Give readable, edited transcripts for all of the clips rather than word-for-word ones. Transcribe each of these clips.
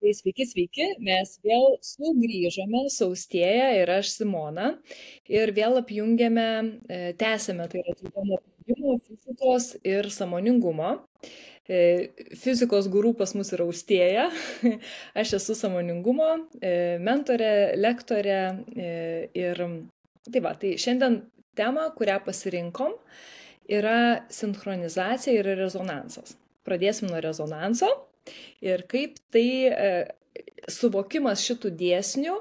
Tai sveiki, mes vėl sugrįžome su Austėja ir aš Simona ir vėl apjungėme, tęsėme, tai yra tyrimo apjungimo fizikos ir sąmoningumo. Fizikos guru pas mus yra Austėja, aš esu sąmoningumo mentorė, lektorė ir tai šiandien tema, kurią pasirinkom, yra sinchronizacija ir rezonansas. Pradėsim nuo rezonanso. Ir kaip tai suvokimas šitų dėsnių,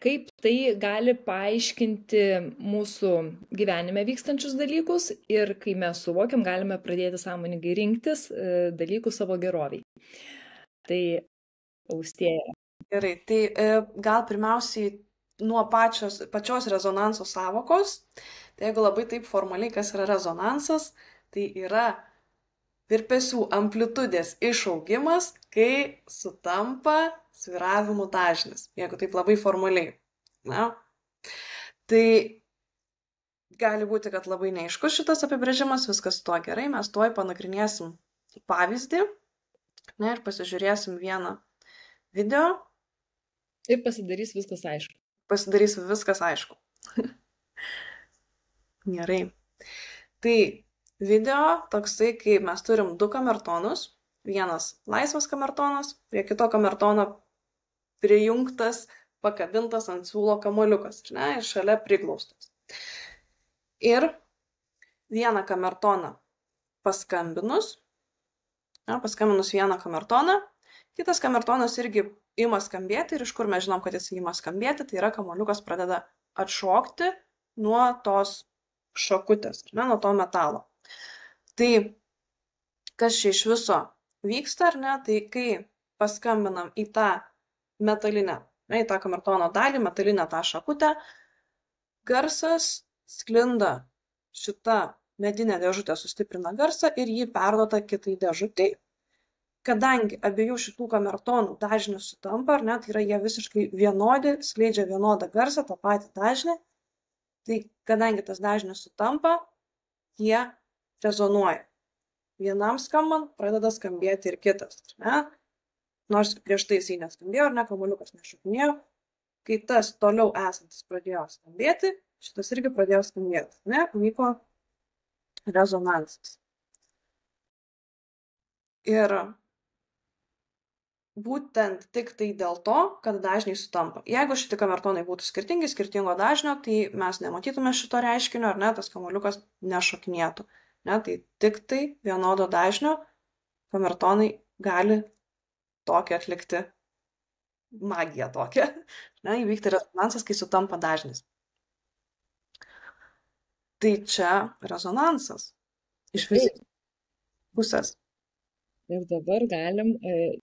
kaip tai gali paaiškinti mūsų gyvenime vykstančius dalykus ir kai mes suvokiam, galime pradėti sąmoningai rinktis dalykus savo geroviai. Tai Austėja. Gerai, tai gal pirmiausiai nuo pačios rezonanso sąvokos. Tai jeigu labai taip formaliai, kas yra rezonansas, tai yra virpesių amplitudės išaugimas, kai sutampa svyravimų dažnis, jeigu taip labai formaliai. Na? Tai gali būti, kad labai neaiškus šitas apibrėžimas, viskas tuo gerai, mes tuoj panagrinėsim pavyzdį, ir pasižiūrėsim vieną video. Ir pasidarys viskas aišku. Pasidarys viskas aišku. Gerai. Tai video toksai, kai mes turim du kamertonus, vienas laisvas kamertonas, prie kito kamertono prijungtas, pakabintas ant siūlo kamuoliukas, ir šalia priglaustas. Ir vieną kamertoną paskambinus vieną kamertoną, kitas kamertonas irgi ima skambėti ir iš kur mes žinom, kad jis ima skambėti, tai yra kamuoliukas pradeda atšokti nuo tos šakutės, nuo to metalo. Tai kas čia iš viso vyksta, tai kai paskambinam į tą metalinę, į tą kamertono dalį, metalinę tą šakutę, garsas sklinda, šita medinė dėžutė sustiprina garsą ir jį perduoda kitai dėžutei. Kadangi abiejų šitų kamertonų dažnis sutampa, tai yra jie visiškai vienodi, skleidžia vienodą garsą, tą patį dažnį, tai kadangi tas dažnis sutampa, jie rezonuoja. Vienam skambant pradeda skambėti ir kitas. Nors prieš tai jisai neskambėjo, kamuoliukas nešokinėjo, kai tas toliau esantis pradėjo skambėti, šitas irgi pradėjo skambėti. Vyko rezonansas. Ir būtent tik tai dėl to, kad dažniai sutampa. Jeigu šitie kamertonai būtų skirtingi, skirtingo dažnio, tai mes nematytume šito reiškinio, tas kamuoliukas nešokinėtų. Tai tik tai vienodo dažnio kamertonai gali tokią atlikti magiją tokią. Įvykti rezonansas, kai sutampa dažnis. Tai čia rezonansas iš fizikos pusės. Ir dabar galim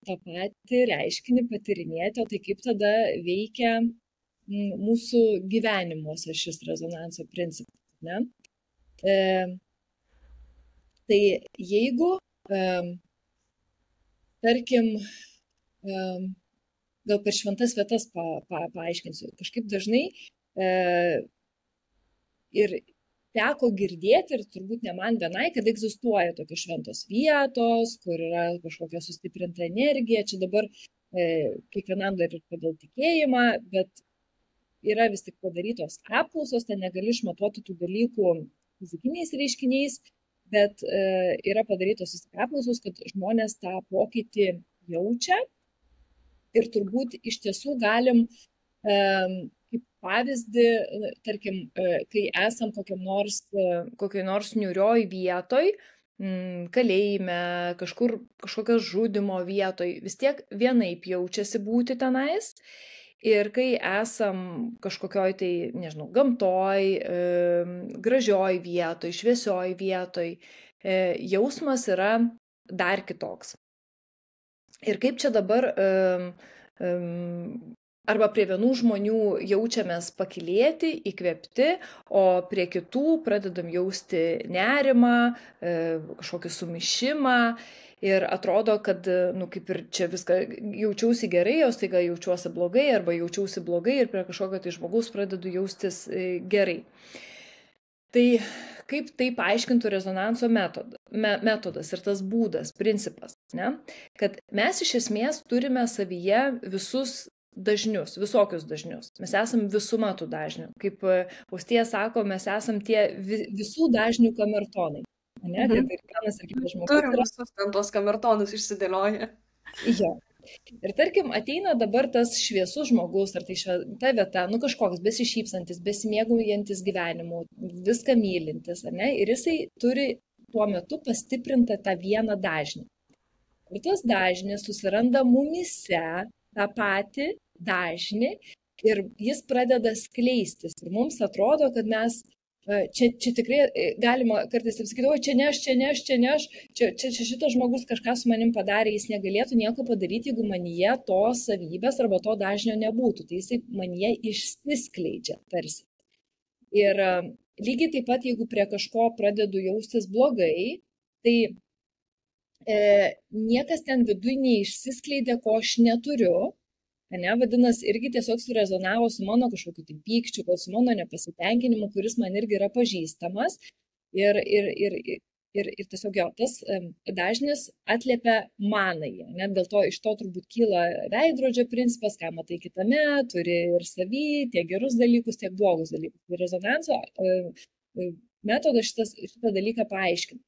tą patį reiškinį patyrinėti, o tai kaip tada veikia mūsų gyvenimuose šis rezonanso principas. Tai jeigu, tarkim, gal per šventas vietas paaiškinsiu, kažkaip dažnai ir teko girdėti, ir turbūt ne man vienai, kad egzistuoja tokios šventos vietos, kur yra kažkokia sustiprinta energija. Čia dabar kiekvienam dar ir pagal tikėjimą, bet yra vis tik padarytos apklausos, ten negali išmatuoti tų dalykų fizikiniais reiškiniais, bet yra padarytos vis tik apklausos, kad žmonės tą pokytį jaučia. Ir turbūt iš tiesų galim kaip pavyzdį, tarkim, kai esam kokioj nors niūrioj vietoj, kalėjime, kažkokios žudimo vietoj, vis tiek vienaip jaučiasi būti tenais. Ir kai esam kažkokioj tai, nežinau, gamtoj, gražioj vietoj, šviesioj vietoj, jausmas yra dar kitoks. Ir kaip čia dabar arba prie vienų žmonių jaučiamės pakylėti, įkvėpti, o prie kitų pradedam jausti nerimą, kažkokį sumišimą ir atrodo, kad, kaip ir čia viską jaučiausi gerai, o staiga jaučiuosi blogai, arba jaučiausi blogai ir prie kažkokio tai žmogaus pradedu jaustis gerai. Tai kaip tai paaiškintų rezonanso metodas ir tas būdas, principas? ne? Kad mes iš esmės turime savyje visus dažnius, visokius dažnius. Mes esam visuma tų dažnių. Kaip Austėja sako, mes esam tie visų dažnių kamertonai. Ne? Kad ir vienas ir kitas žmogus Turim yra. visus ten tuos kamertonus išsidėlioję. Jo. Ir tarkim, ateina dabar tas šviesus žmogus, ar tai šventa vieta, nu kažkoks besišypsantis, besimėgaujantis gyvenimu, viską mylintis, ar ne? Ir jisai turi tuo metu pastiprintą tą vieną dažnį. Ir tas dažnis susiranda mumyse tą patį dažnį ir jis pradeda skleistis. Ir mums atrodo, kad mes čia tikrai galima kartais taip sakyti, o čia ne aš, čia šitas žmogus kažką su manim padarė, jis negalėtų nieko padaryti, jeigu manyje tos savybės arba to dažnio nebūtų. Tai jisai manyje išsiskleidžia tarsi. Ir lygiai taip pat, jeigu prie kažko pradedu jaustis blogai, tai niekas ten viduj neišsiskleidė, ko aš neturiu. Ne, vadinasi, irgi tiesiog surezonavo su mano kažkokiu tai pykčiu, gal su mano nepasitenkinimu, kuris man irgi yra pažįstamas. Ir tiesiog jo, tas dažnis atliepia manąjį. Net dėl to iš to turbūt kyla veidrodžio principas, ką matai kitame, turi ir savy, tiek gerus dalykus, tiek blogus dalykus. Ir rezonanso metodas šitą dalyką paaiškina.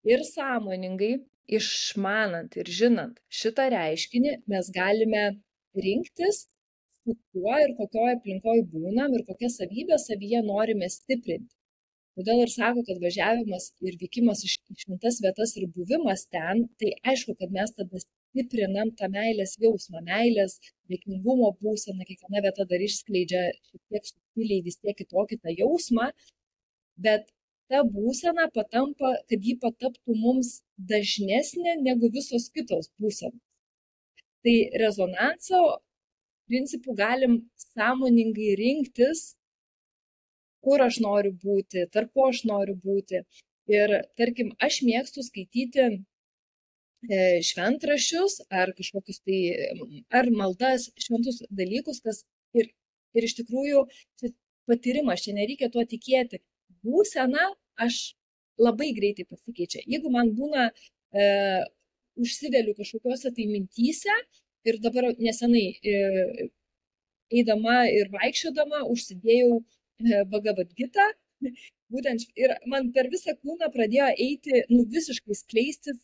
Ir sąmoningai, išmanant ir žinant šitą reiškinį, mes galime rinktis, su kuo ir kokioje aplinkoje būnam ir kokią savybę savyje norime stiprinti. Todėl ir sako, kad važiavimas ir vykimas iš šventas vietas ir buvimas ten, tai aišku, kad mes tada stiprinam tą meilės jausmą, meilės, dėkingumo būseną, kiekviena vieta dar išskleidžia šiek tiek subtiliai vis tiek kitokį tą jausmą, bet ta būsena patampa, kad ji pataptų mums dažnesnė negu visos kitos būsenos. Tai rezonanso principų galim sąmoningai rinktis, kur aš noriu būti, tarp ko aš noriu būti. Ir tarkim, aš mėgstu skaityti šventraščius ar kažkokius tai, ar maldas, šventus dalykus, kas ir iš tikrųjų patyrimas, čia nereikia tuo tikėti. Būsena aš labai greitai pasikeičia. Jeigu man būna užsiveliu kažkokiuose tai mintyse ir dabar nesenai eidama ir vaikščiodama užsidėjau Bhagavad Gitą, būtent ir man per visą kūną pradėjo eiti, visiškai skleistis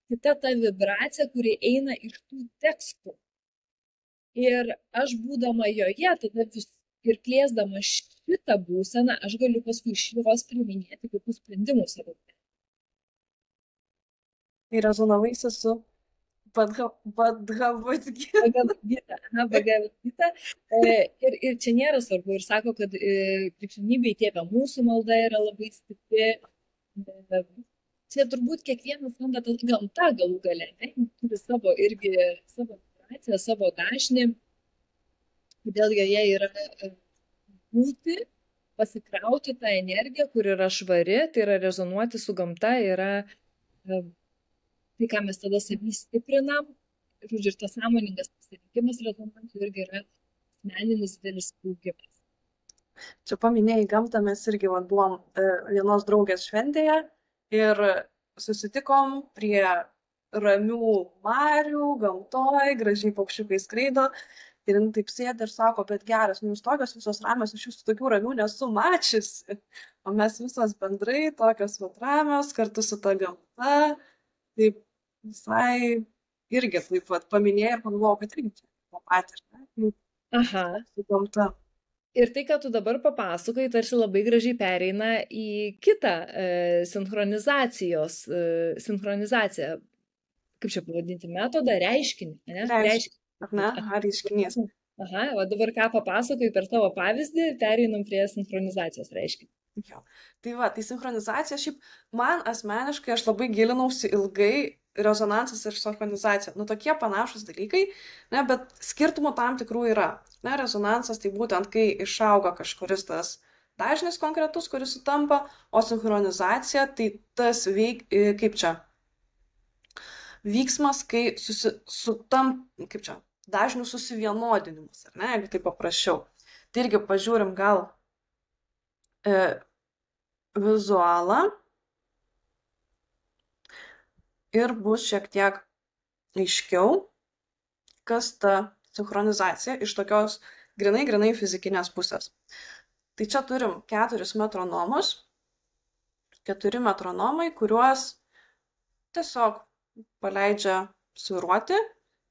kita ta vibracija, kuri eina iš tų tekstų. Ir aš būdama joje, tada ir plėsdama šitą būseną, aš galiu paskui iš jos priminėti kitus sprendimus. Tai rezonavaisi su Bhagavad Gita. Ir čia nėra svarbu. Ir sako, kad krikščionybėje tėvė mūsų malda yra labai stipri. Čia turbūt kiekvienas randa tą gamtą galų gale. Turi savo vibraciją, savo dažnį. Todėl joje yra būti, pasikrauti tą energiją, kur yra švari, tai yra rezonuoti su gamta, yra tai, ką mes tada savį stiprinam, žodžiu, ir tas sąmoningas pasirinkimas rezonanso irgi yra asmeninis didelis augimas. Čia paminėjai gamtą, mes irgi buvom vienos draugės šventėje ir susitikom prie ramių marių, gamtoj, gražiai paukščiukai skraido. Ir jin taip sėdi ir sako, bet geras, jūs tokios visos ramios, iš jūsų tokių ramių nesu mačiusi. O mes visos bendrai tokios ramios, kartu su ta gamta. Taip visai irgi taip pat paminėjai ir pagalvojau, kad irgi čia tą patį, ne? Aha. Su gamta. Ir tai, ką tu dabar papasakoji, tarsi labai gražiai pereina į kitą sinhronizaciją, kaip čia pavadinti, metodą, reiškinį. Ne? Reiškinį. Ar reiškinys. Aha, o dabar ką papasakoji per tavo pavyzdį, pereinam prie sinchronizacijos reiškinį. Jo. Tai sinchronizacija, šiaip man asmeniškai, aš labai gilinausi ilgai, rezonansas ir sinchronizacija. Tokie panašus dalykai, ne, bet skirtumų tam tikrų yra. Ne, rezonansas tai būtent, kai išauga kažkuris tas dažnis konkretus, kuris sutampa, o sinchronizacija tai tas kaip čia, vyksmas, kai kaip čia, dažnių susivienodinimas, ar ne, jeigu tai paprasčiau. Tai irgi pažiūrim gal vizualą ir bus šiek tiek aiškiau, kas ta sinchronizacija iš tokios grinai fizikinės pusės. Tai čia turim 4 metronomus, 4 metronomai, kuriuos tiesiog paleidžia sviruoti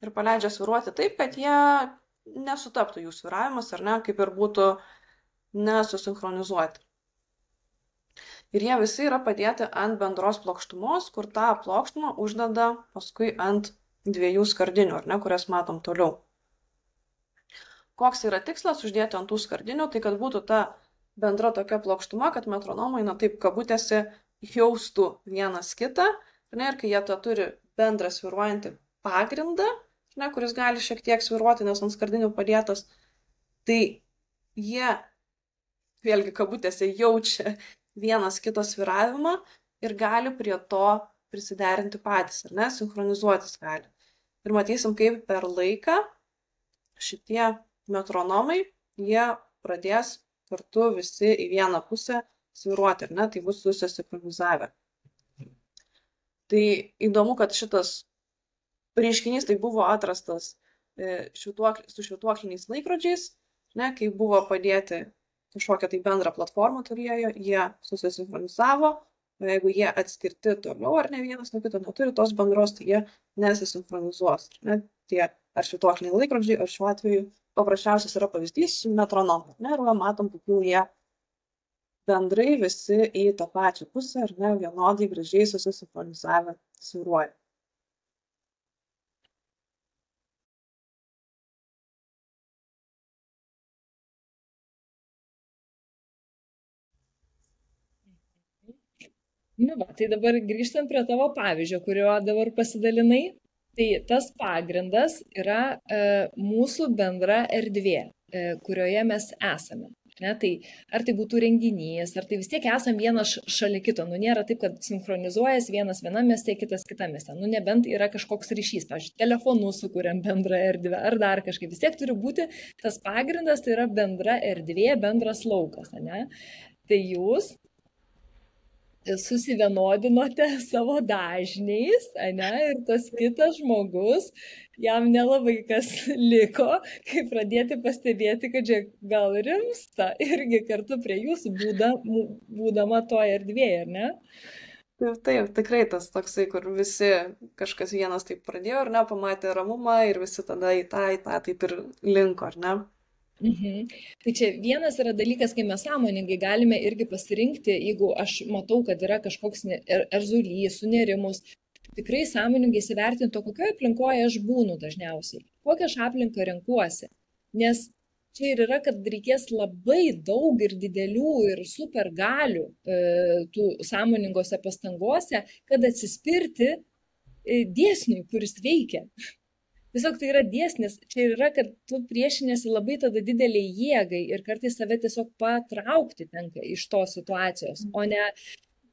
ir paleidžia sviruoti taip, kad jie nesutaptų jų sviravimas, ar ne, kaip ir būtų nesusinchronizuoti. Ir jie visi yra padėti ant bendros plokštumos, kur tą plokštumą uždeda paskui ant 2 skardinių, ar ne, kurias matom toliau. Koks yra tikslas uždėti ant tų skardinių, tai kad būtų ta bendra tokia plokštuma, kad metronomai, taip kabutėse, jaustų vienas kitą, ne, ir kai jie tą turi bendrą sviruojantį pagrindą, ne, kuris gali šiek tiek sviruoti, nes ant skardinių padėtas, tai jie, vėlgi kabutėse, jaučia vienas kito sviravimą ir gali prie to prisiderinti patys, ar ne, sinchronizuotis gali. Ir matysim, kaip per laiką šitie metronomai, jie pradės kartu visi į vieną pusę sviruoti, ar ne, tai bus susisinchronizavę. Tai įdomu, kad šitas reiškinys tai buvo atrastas su švytuokliniais laikrodžiais, ne, kai buvo padėti kažkokią tai bendrą platformą turėjo, jie susisinchronizavo, o jeigu jie atskirti toliau ar ne vienas nuo kito neturi tos bendros, tai jie nesisinchronizuos. Ne? Tie ar švytuokliniai laikrodžiai, ar šiuo atveju paprasčiausias yra pavyzdys metronomai. Ir matom, kokių jie bendrai visi į tą pačią pusę, ar ne, vienodai gražiai susisinchronizavę sviruoja. Tai dabar grįžtant prie tavo pavyzdžio, kurio dabar pasidalinai, tai tas pagrindas yra mūsų bendra erdvė, kurioje mes esame. Ne? Tai ar tai būtų renginys, ar tai vis tiek esam vienas šalia kito. Nėra taip, kad sinchronizuojas vienas vienam mieste, kitas kitam mieste. Nebent yra kažkoks ryšys, pavyzdžiui, telefonu sukuriam bendrą erdvę, ar dar kažkaip. Vis tiek turi būti tas pagrindas, tai yra bendra erdvė, bendras laukas. Ne? Tai jūs susivienodinote savo dažniais, ne, ir tas kitas žmogus, jam nelabai kas liko, kai pradėti pastebėti, kad čia gal rimsta irgi kartu prie jūsų būdama toje erdvėje, ar ne? Taip, tikrai tas toksai, kur visi kažkas vienas taip pradėjo, ar ne, pamatė ramumą ir visi tada į tą taip ir linko, ar ne? Tai čia vienas yra dalykas, kai mes sąmoningai galime irgi pasirinkti, jeigu aš matau, kad yra kažkoks erzulys, sunerimus, tikrai sąmoningai įsivertinti, kokioje aplinkoje aš būnu dažniausiai, kokią aš aplinką renkuosi. Nes čia ir yra, kad reikės labai daug ir didelių ir super galių tų sąmoningose pastangose, kad atsispirti dėsniui, kuris veikia. Tiesiog tai yra dėsnis, čia yra, kad tu priešinėsi labai tada dideliai jėgai ir kartais save tiesiog patraukti tenka iš tos situacijos, o ne,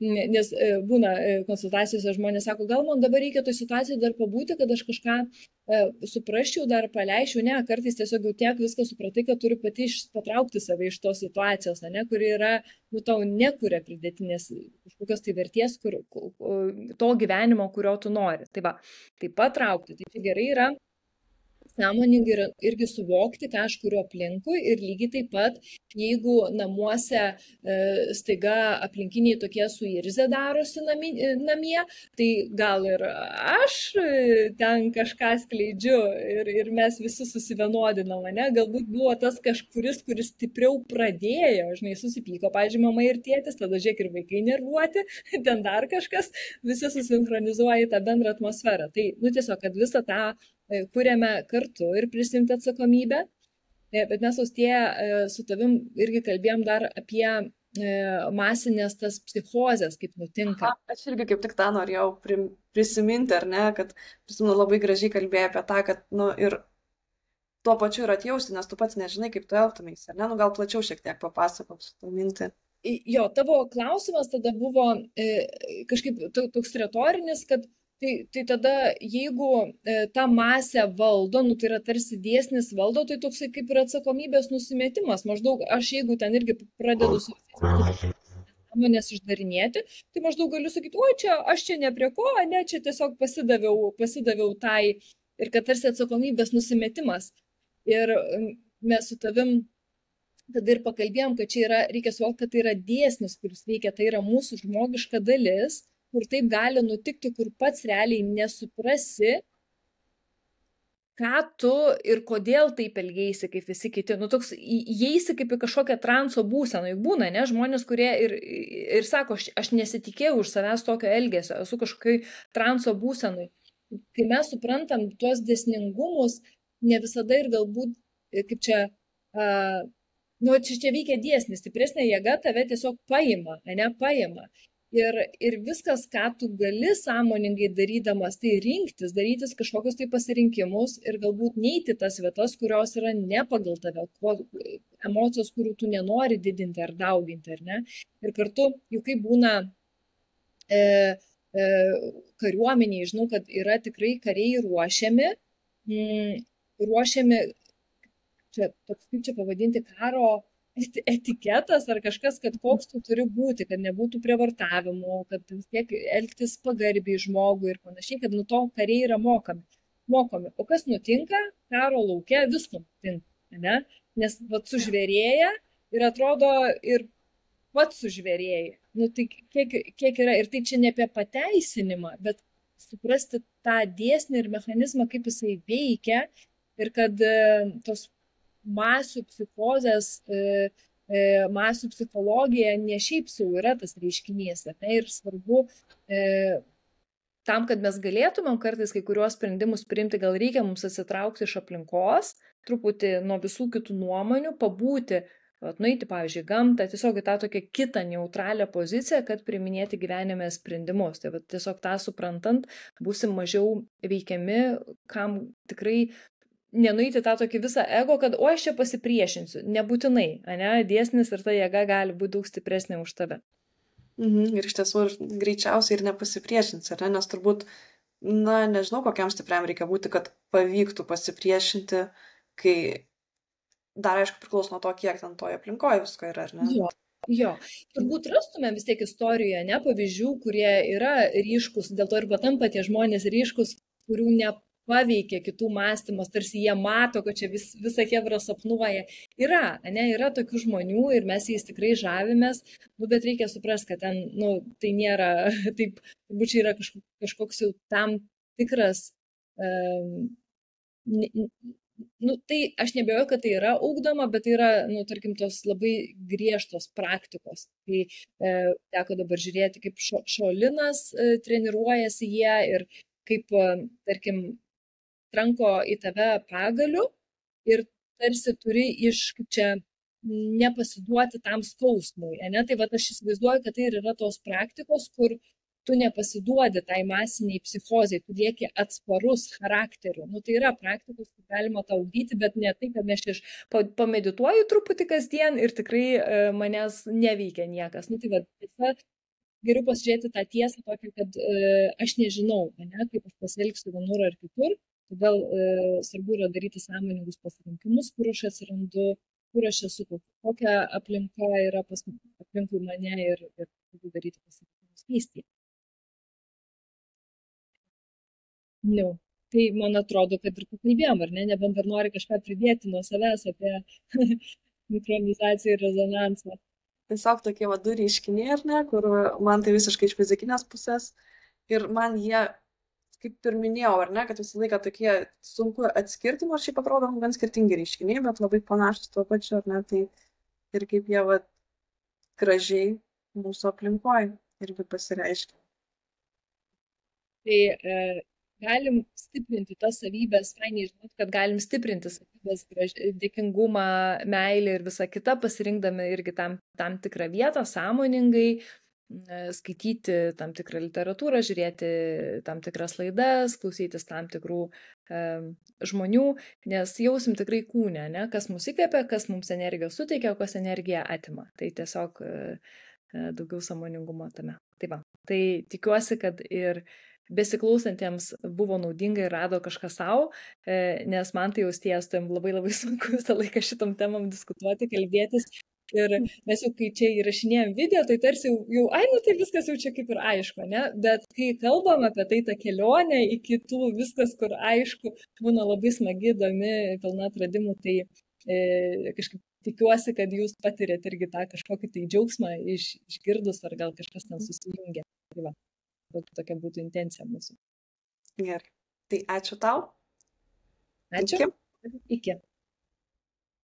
nes būna konsultacijose žmonės sako, gal man dabar reikia to situacijoje dar pabūti, kad aš kažką suprasčiau, dar paleisčiau, ne, kartais tiesiog jau tiek viską supratai, kad turi pati patraukti save iš tos situacijos, ne, kuri yra, tau nekuria pridėtinės kažkokios tai verties, to gyvenimo, kurio tu nori. Tai va, tai patraukti, tai čia gerai yra sąmoningai irgi suvokti, ką aš kuriu aplinkui ir lygiai taip pat, jeigu namuose staiga aplinkiniai tokie suirzę darosi namie, tai gal ir aš ten kažką skleidžiu ir mes visi susivienodinam, ne? Galbūt buvo tas kažkuris, kuris stipriau pradėjo, žinai, susipyko, pavyzdžiui, mama ir tėtis, tada žiūrėk ir vaikai nervuoti, ten dar kažkas, visi susinchronizuoja į tą bendrą atmosferą. Tai, tiesiog, kad visą tą kuriame kartu ir prisimti atsakomybę, bet mes su tavim irgi kalbėjom dar apie masinės tas psichozės, kaip nutinka. Aš irgi kaip tik tą norėjau prisiminti, ar ne, kad prisimenu labai gražiai kalbėjai apie tą, kad, ir tuo pačiu ir atjausti, nes tu pats nežinai, kaip tu elgtumeis, ar ne, gal plačiau šiek tiek papasakok šitą mintį. Jo, tavo klausimas tada buvo kažkaip toks retorinis, kad tai tada, jeigu tą masę valdo, tai yra tarsi dėsnis valdo, tai toksai kaip ir atsakomybės nusimetimas. Maždaug aš, jeigu ten irgi pradedu su sąmonės išdarinėti, tai maždaug galiu sakyti, oi, aš čia ne prie ko, ne, čia tiesiog pasidaviau tai ir kad tarsi atsakomybės nusimetimas. Ir mes su tavim tada ir pakalbėjom, kad čia reikia suvokti, kad tai yra dėsnis, kuris veikia, tai yra mūsų žmogiška dalis, kur taip gali nutikti, kur pats realiai nesuprasi, ką tu ir kodėl taip elgeisi, kaip visi kiti. Nu, toks įeisi kaip į kažkokią transo būseną. Juk būna, ne, žmonės, kurie ir sako, aš nesitikėjau už savęs tokio elgesio, esu kažkokiai transo būsenai. Kai mes suprantam tuos dėsningumus, ne visada ir galbūt, kaip čia, čia veikia dėsnis, stipresnė jėga tave tiesiog paima. Ir viskas, ką tu gali sąmoningai darydamas, tai rinktis, darytis kažkokius tai pasirinkimus ir galbūt neiti tas vietas, kurios yra ne pagal tave, emocijos, kurių tu nenori didinti ar dauginti, ar ne. Ir kartu, juk kaip būna kariuomeniai, žinau, kad yra tikrai kariai ruošiami, čia toks, kaip čia pavadinti, karo etiketas ar kažkas, kad koks tu turi būti, kad nebūtų prievartavimų, kad vis tiek elgtis pagarbiai žmogui ir panašiai, kad nuo to kariai yra mokomi. O kas nutinka? Karo lauke visko nutinka, ne? Nes sužvėrėja ir atrodo ir pats sužvėrėjai. Nu, tai kiek yra, ir tai čia ne apie pateisinimą, bet suprasti tą dėsnį ir mechanizmą, kaip jisai veikia ir kad tos masių psichozės, masių psichologija ne šiaip sau yra tas reiškinys, ne, ir svarbu tam, kad mes galėtumėm kartais kai kuriuos sprendimus priimti, gal reikia mums atsitraukti iš aplinkos, truputį nuo visų kitų nuomonių, pabūti, nueiti, pavyzdžiui, gamtą, tiesiog į tą tokią kitą neutralią poziciją, kad priiminėti gyvenime sprendimus. Tai tiesiog tą suprantant, būsim mažiau veikiami, kam tikrai nenueiti tą tokį visą ego, kad aš čia pasipriešinsiu. Nebūtinai, ne? Dėsnis ir ta jėga gali būti daug stipresnė už tave. Ir iš tiesų greičiausiai ir nepasipriešins, ne? Nes turbūt, nežinau, kokiam stipriam reikia būti, kad pavyktų pasipriešinti, kai dar aišku priklauso nuo to, kiek ten toje aplinkoje visko yra, ar ne? Jo. Turbūt rastume vis tiek istorijoje, ne, pavyzdžių, kurie yra ryškus, dėl to ir patampa tie žmonės ryškus, kurių nepaveikia kitų mąstymas, tarsi jie mato, kad čia visą chebra sapnuoja. Yra tokių žmonių ir mes jais tikrai žavimės, bet reikia suprasti, kad ten, tai nėra, taip, turbūt čia yra kažkoks jau tam tikras, tai aš nebejoju, kad tai yra ugdoma, bet tai yra, tarkim, tos labai griežtos praktikos. Tai teko dabar žiūrėti, kaip šolinas treniruojasi jie ir kaip, tarkim, tranko į tave pagaliu ir tarsi turi kaip čia nepasiduoti tam skausmui. Ne? Tai aš įsivaizduoju, kad tai ir yra tos praktikos, kur tu nepasiduodi tai masiniai psichozai, tu lieki atsparus charakteriu. Tai yra praktikos, kur galima tą ugdyti, bet ne tai, kad aš pamedituoju truputį kasdien ir tikrai manęs neveikia niekas. Tai geriau pasižiūrėti tą tiesą tokią, kad aš nežinau, kaip aš pasielgsiu vienur ar kitur, todėl svarbu yra daryti sąmoningus pasirinkimus, kur aš atsirandu, kur aš esu, kokia aplinka yra aplinkui mane ir daryti pasirinkimus keisti. Tai man atrodo, kad ir pakalbėjom, ar ne, nebent dar nori kažką pridėti nuo savęs apie mikronizaciją ir rezonansą. Tiesiog tokie du reiškiniai, ar ne, kur man tai visiškai iš fizikinės pusės ir man jie, kaip ir minėjau, ar ne, kad visą laiką tokie sunku atskirti, nors šiaip atrodo gan skirtingi reiškiniai, bet labai panašus tuo pačiu, ar ne, tai ir kaip jie gražiai mūsų aplinkoje irgi pasireiškia. Tai galim stiprinti tas savybės, fainiai žinot, kad galim stiprinti savybės, dėkingumą, meilę ir visą kitą, pasirinkdami irgi tam tikrą vietą, sąmoningai, skaityti tam tikrą literatūrą, žiūrėti tam tikras laidas, klausytis tam tikrų žmonių, nes jausim tikrai kūne, ne? Kas mus įkvepia, kas mums energijos suteikia, o kas energiją atima. Tai tiesiog daugiau sąmoningumo tame. Tai tikiuosi, kad ir besiklausantiems buvo naudinga ir rado kažką savo, nes man tai jau ties, labai labai sunku visą laiką šitom temam diskutuoti, kalbėtis, Ir mes jau, kai čia įrašinėjom video, tai tarsi jau, nu tai viskas jau čia kaip ir aišku, ne? Bet kai kalbam apie tai, tą kelionę iki tų viskas, kur aišku, būna labai smagi, įdomi, pilna atradimų, tai kažkaip tikiuosi, kad jūs patirėt irgi tą kažkokį tai džiaugsmą išgirdus, ar gal kažkas ten susijungia. Tai va, tokia būtų intencija mūsų. Gerai. Tai ačiū tau. Ačiū. Iki.